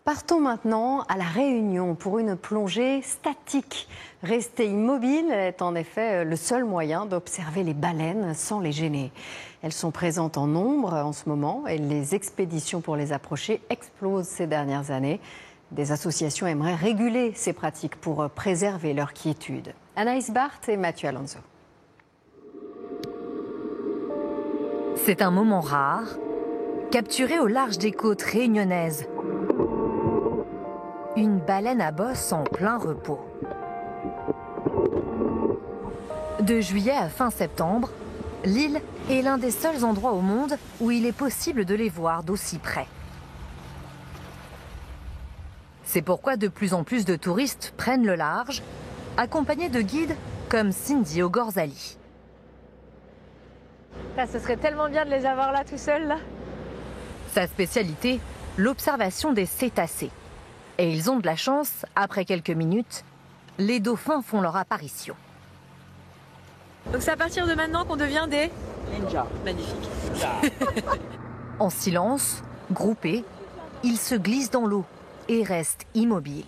Partons maintenant à La Réunion pour une plongée statique. Rester immobile est en effet le seul moyen d'observer les baleines sans les gêner. Elles sont présentes en nombre en ce moment et les expéditions pour les approcher explosent ces dernières années. Des associations aimeraient réguler ces pratiques pour préserver leur quiétude. Anaïs Barth et Mathieu Alonso. C'est un moment rare, capturé au large des côtes réunionnaises. Une baleine à bosse en plein repos. De juillet à fin septembre, l'île est l'un des seuls endroits au monde où il est possible de les voir d'aussi près. C'est pourquoi de plus en plus de touristes prennent le large, accompagnés de guides comme Cindy Ogorzali. Ce serait tellement bien de les avoir là tout seuls là. Sa spécialité, l'observation des cétacés. Et ils ont de la chance, après quelques minutes, les dauphins font leur apparition. Donc c'est à partir de maintenant qu'on devient des ninjas. Magnifique. En silence, groupés, ils se glissent dans l'eau et restent immobiles.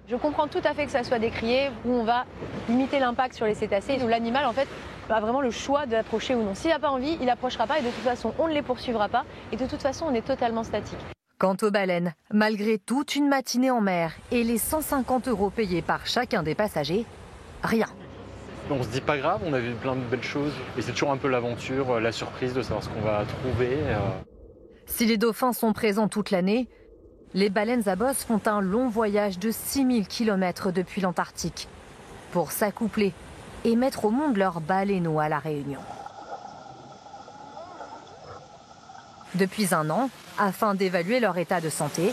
Je comprends tout à fait que ça soit décrié, où on va limiter l'impact sur les cétacés, où l'animal en fait a vraiment le choix d'approcher ou non. S'il n'a pas envie, il n'approchera pas et de toute façon on ne les poursuivra pas et de toute façon on est totalement statique. Quant aux baleines, malgré toute une matinée en mer et les 150 € payés par chacun des passagers, rien. On se dit pas grave, on a vu plein de belles choses et c'est toujours un peu l'aventure, la surprise de savoir ce qu'on va trouver. Si les dauphins sont présents toute l'année, les baleines à bosse font un long voyage de 6000 km depuis l'Antarctique pour s'accoupler et mettre au monde leur baleineau à La Réunion. Depuis un an, afin d'évaluer leur état de santé,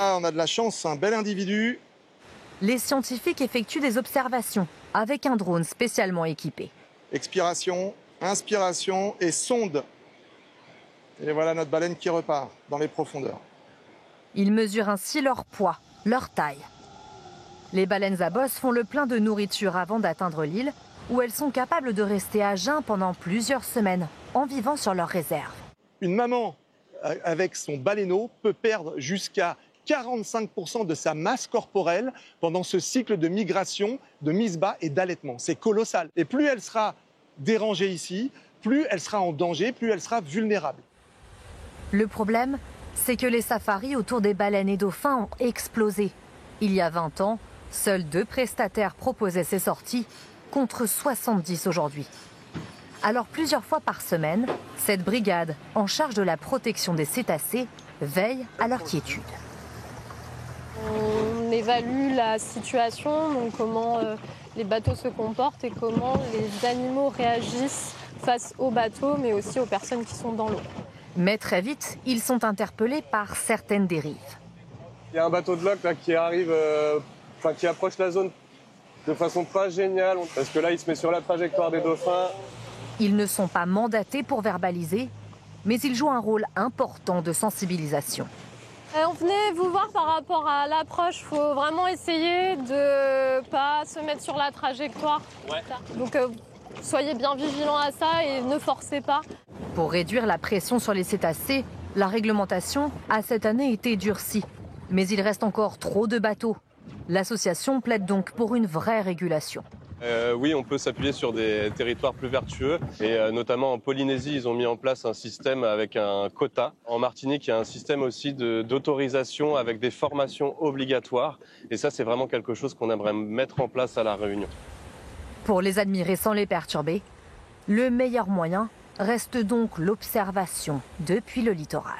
on a de la chance, un bel individu. Les scientifiques effectuent des observations avec un drone spécialement équipé. Expiration, inspiration et sonde. Et voilà notre baleine qui repart dans les profondeurs. Ils mesurent ainsi leur poids, leur taille. Les baleines à bosse font le plein de nourriture avant d'atteindre l'île, où elles sont capables de rester à jeun pendant plusieurs semaines, en vivant sur leurs réserves. Une maman avec son baleineau peut perdre jusqu'à 45% de sa masse corporelle pendant ce cycle de migration, de mise-bas et d'allaitement. C'est colossal. Et plus elle sera dérangée ici, plus elle sera en danger, plus elle sera vulnérable. Le problème, c'est que les safaris autour des baleines et dauphins ont explosé. Il y a 20 ans, seuls 2 prestataires proposaient ces sorties, contre 70 aujourd'hui. Alors plusieurs fois par semaine, cette brigade, en charge de la protection des cétacés, veille à leur quiétude. On évalue la situation, donc comment les bateaux se comportent et comment les animaux réagissent face aux bateaux, mais aussi aux personnes qui sont dans l'eau. Mais très vite, ils sont interpellés par certaines dérives. Il y a un bateau de loc là, qui arrive, qui approche la zone de façon pas géniale, parce que là, il se met sur la trajectoire des dauphins. Ils ne sont pas mandatés pour verbaliser, mais ils jouent un rôle important de sensibilisation. On venait vous voir par rapport à l'approche. Il faut vraiment essayer de ne pas se mettre sur la trajectoire. Ouais. Donc soyez bien vigilants à ça et ne forcez pas. Pour réduire la pression sur les cétacés, la réglementation a cette année été durcie. Mais il reste encore trop de bateaux. L'association plaide donc pour une vraie régulation. Oui, on peut s'appuyer sur des territoires plus vertueux. Et notamment en Polynésie, ils ont mis en place un système avec un quota. En Martinique, il y a un système aussi d'autorisation avec des formations obligatoires. Et ça, c'est vraiment quelque chose qu'on aimerait mettre en place à La Réunion. Pour les admirer sans les perturber, le meilleur moyen reste donc l'observation depuis le littoral.